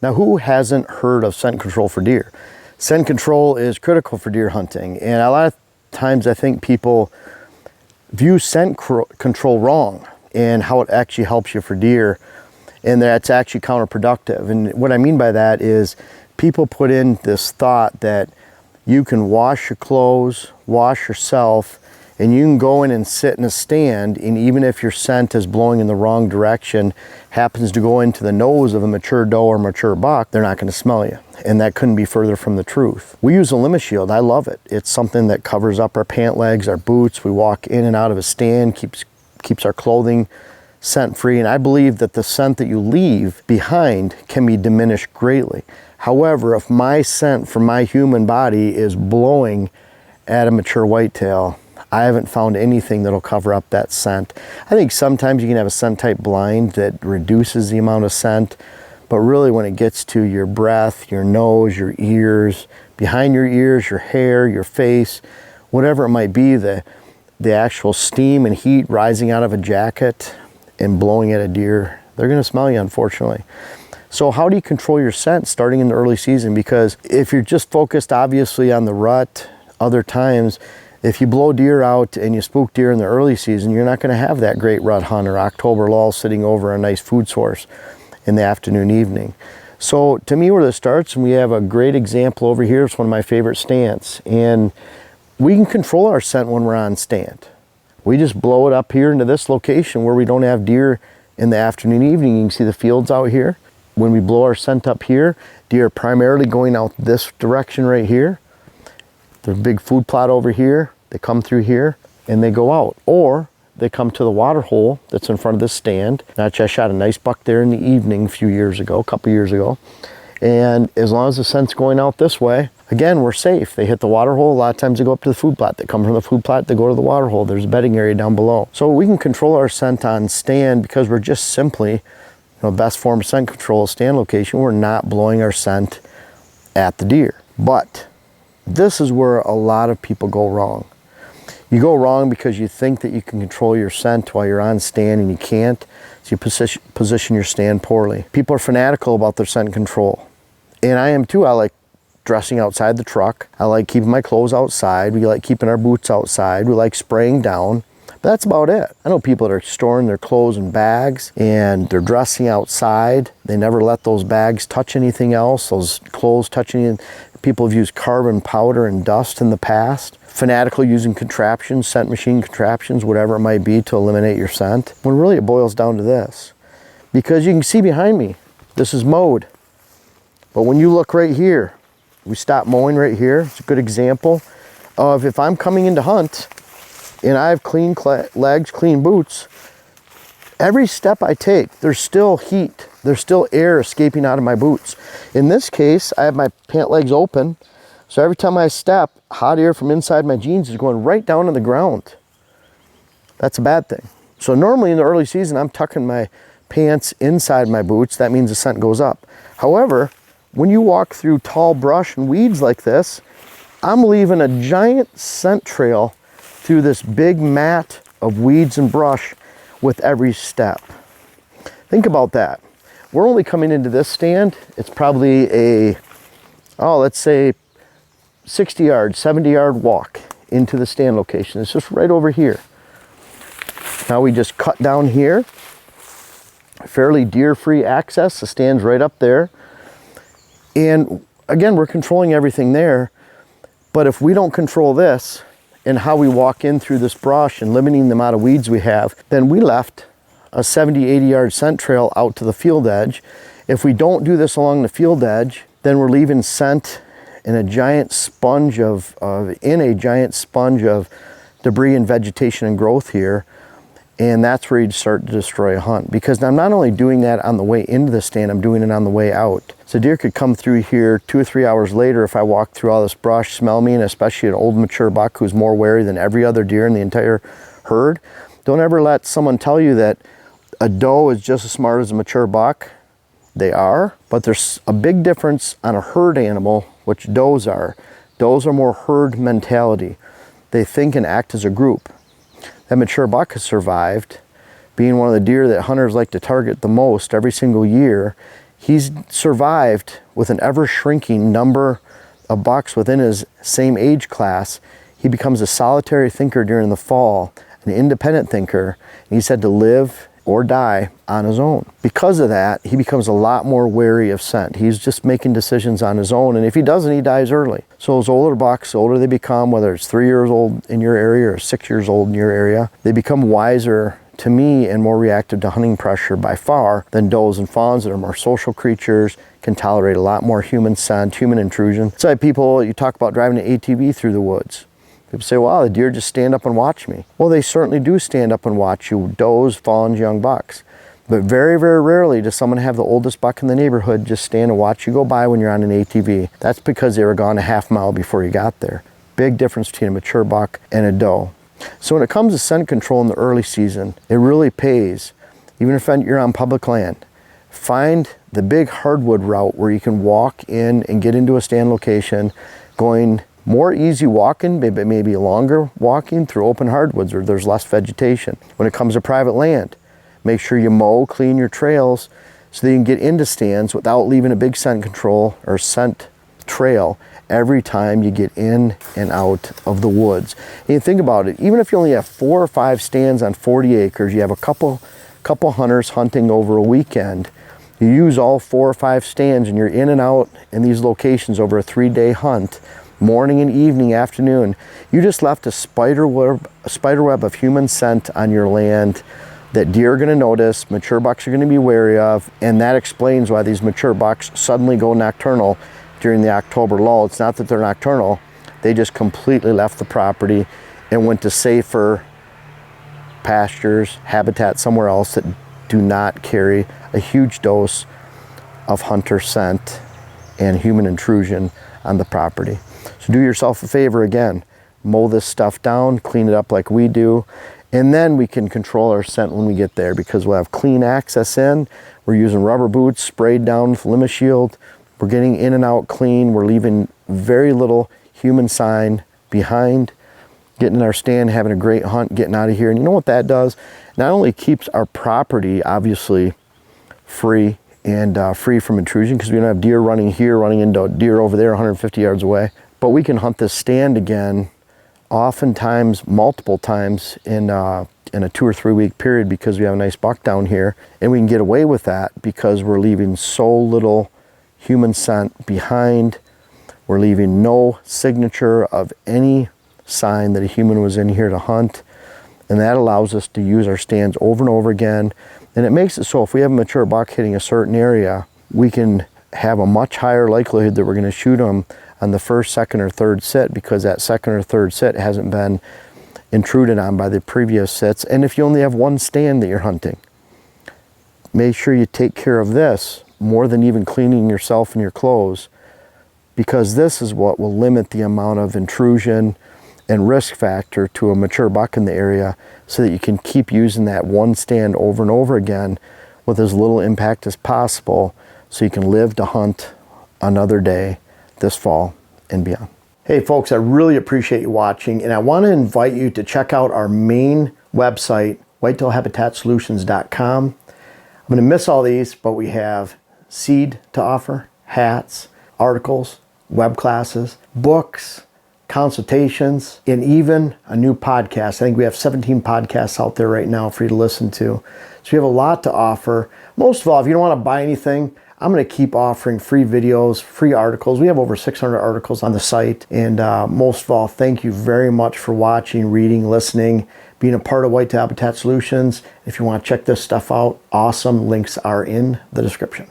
Now, who hasn't heard of scent control for deer? Scent control is critical for deer hunting, and a lot of times I think people view scent control wrong and how it actually helps you for deer, and that's actually counterproductive. And what I mean by that is people put in this thought that you can wash your clothes, wash yourself, and you can go in and sit in a stand, and even if your scent is blowing in the wrong direction, happens to go into the nose of a mature doe or mature buck, they're not going to smell you. And that couldn't be further from the truth. We use a Limit-Shield. I love it. It's something that covers up our pant legs, our boots. We walk in and out of a stand, keeps our clothing scent free. And I believe that the scent that you leave behind can be diminished greatly. However, if my scent from my human body is blowing at a mature whitetail, I haven't found anything that'll cover up that scent. I think sometimes you can have a scent type blind that reduces the amount of scent, but really when it gets to your breath, your nose, your ears, behind your ears, your hair, your face, whatever it might be, the actual steam and heat rising out of a jacket and blowing at a deer, they're gonna smell you, unfortunately. So how do you control your scent starting in the early season? Because if you're just focused obviously on the rut, other times, if you blow deer out and you spook deer in the early season, you're not going to have that great rut hunt or October lull sitting over a nice food source in the afternoon, evening. So to me, where this starts, and we have a great example over here, it's one of my favorite stands, and we can control our scent when we're on stand. We just blow it up here into this location where we don't have deer in the afternoon, evening. You can see the fields out here. When we blow our scent up here, deer are primarily going out this direction right here. There's a big food plot over here. They come through here and they go out. Or they come to the water hole that's in front of this stand. Actually, I shot a nice buck there in the evening a few years ago, a couple years ago. And as long as the scent's going out this way, again, we're safe. They hit the water hole. A lot of times they go up to the food plot. They come from the food plot, they go to the water hole. There's a bedding area down below. So we can control our scent on stand because we're just simply, best form of scent control is stand location. We're not blowing our scent at the deer. But this is where a lot of people go wrong. You go wrong because you think that you can control your scent while you're on stand and you can't. So you position your stand poorly. People are fanatical about their scent control. And I am too. I like dressing outside the truck. I like keeping my clothes outside. We like keeping our boots outside. We like spraying down. But that's about it. I know people that are storing their clothes in bags and they're dressing outside. They never let those bags touch anything else, those clothes touch anything. People have used carbon powder and dust in the past. Fanatical using contraptions, scent machine contraptions, whatever it might be to eliminate your scent. When really it boils down to this. Because you can see behind me, this is mowed. But when you look right here, we stop mowing right here. It's a good example of if I'm coming in to hunt and I have clean legs, clean boots, every step I take, there's still heat. There's still air escaping out of my boots. In this case, I have my pant legs open. So every time I step, hot air from inside my jeans is going right down to the ground. That's a bad thing. So normally in the early season, I'm tucking my pants inside my boots. That means the scent goes up. However, when you walk through tall brush and weeds like this, I'm leaving a giant scent trail through this big mat of weeds and brush with every step. Think about that. We're only coming into this stand. It's probably a, let's say 60 yard, 70 yard walk into the stand location. It's just right over here. Now we just cut down here. Fairly deer-free access. The stand's right up there. And again, we're controlling everything there. But if we don't control this and how we walk in through this brush and limiting the amount of weeds we have, then we left a 70, 80 yard scent trail out to the field edge. If we don't do this along the field edge, then we're leaving scent in a giant sponge of debris and vegetation and growth here. And that's where you'd start to destroy a hunt. Because I'm not only doing that on the way into the stand, I'm doing it on the way out. So deer could come through here 2 or 3 hours later if I walk through all this brush, smell me, and especially an old mature buck who's more wary than every other deer in the entire herd. Don't ever let someone tell you that a doe is just as smart as a mature buck. They are, but there's a big difference on a herd animal, which does are. Does are more herd mentality. They think and act as a group. That mature buck has survived, being one of the deer that hunters like to target the most every single year. He's survived with an ever shrinking number of bucks within his same age class. He becomes a solitary thinker during the fall, an independent thinker, and he's had to live or die on his own. Because of that, he becomes a lot more wary of scent. He's just making decisions on his own, and if he doesn't, he dies early. So those older bucks, the older they become, whether it's 3 years old in your area or 6 years old in your area, they become wiser to me and more reactive to hunting pressure by far than does and fawns that are more social creatures, can tolerate a lot more human scent, human intrusion. It's like people, you talk about driving an ATV through the woods. People say, wow, the deer just stand up and watch me. Well, they certainly do stand up and watch you, does, fawns, young bucks. But very, very rarely does someone have the oldest buck in the neighborhood just stand and watch you go by when you're on an ATV. That's because they were gone a half mile before you got there. Big difference between a mature buck and a doe. So when it comes to scent control in the early season, it really pays. Even if you're on public land, find the big hardwood route where you can walk in and get into a stand location, going more easy walking, maybe longer walking through open hardwoods where there's less vegetation. When it comes to private land, make sure you mow, clean your trails so that you can get into stands without leaving a big scent control or scent trail every time you get in and out of the woods. And you think about it, even if you only have 4 or 5 stands on 40 acres, you have a couple hunters hunting over a weekend, you use all 4 or 5 stands and you're in and out in these locations over a 3-day hunt, morning and evening, afternoon, you just left a spider web of human scent on your land that deer are going to notice, mature bucks are going to be wary of, and that explains why these mature bucks suddenly go nocturnal during the October lull. It's not that they're nocturnal, they just completely left the property and went to safer pastures, habitat somewhere else that do not carry a huge dose of hunter scent and human intrusion on the property. So do yourself a favor again, mow this stuff down, clean it up like we do, and then we can control our scent when we get there because we'll have clean access in. We're using rubber boots sprayed down with Lima Shield. We're getting in and out clean. We're leaving very little human sign behind. Getting in our stand, having a great hunt, getting out of here. And you know what that does? Not only keeps our property obviously free and free from intrusion because we don't have deer running here, running into deer over there 150 yards away, but we can hunt this stand again oftentimes multiple times in a 2 or 3 week period because we have a nice buck down here, and we can get away with that because we're leaving so little human scent behind. We're leaving no signature of any sign that a human was in here to hunt, and that allows us to use our stands over and over again. And it makes it so if we have a mature buck hitting a certain area, we can have a much higher likelihood that we're going to shoot them on the first, second, or third sit because that second or third sit hasn't been intruded on by the previous sits. And if you only have one stand that you're hunting, make sure you take care of this more than even cleaning yourself and your clothes, because this is what will limit the amount of intrusion and risk factor to a mature buck in the area so that you can keep using that one stand over and over again with as little impact as possible so you can live to hunt another day this fall and beyond. Hey folks, I really appreciate you watching, and I want to invite you to check out our main website, whitetailhabitatsolutions.com. I'm going to miss all these, but we have seed to offer, hats, articles, web classes, books, consultations, and even a new podcast. I think we have 17 podcasts out there right now for you to listen to. So we have a lot to offer. Most of all, if you don't want to buy anything, I'm going to keep offering free videos, free articles. We have over 600 articles on the site. And most of all, thank you very much for watching, reading, listening, being a part of Whitetail Habitat Solutions. If you want to check this stuff out, awesome. Links are in the description.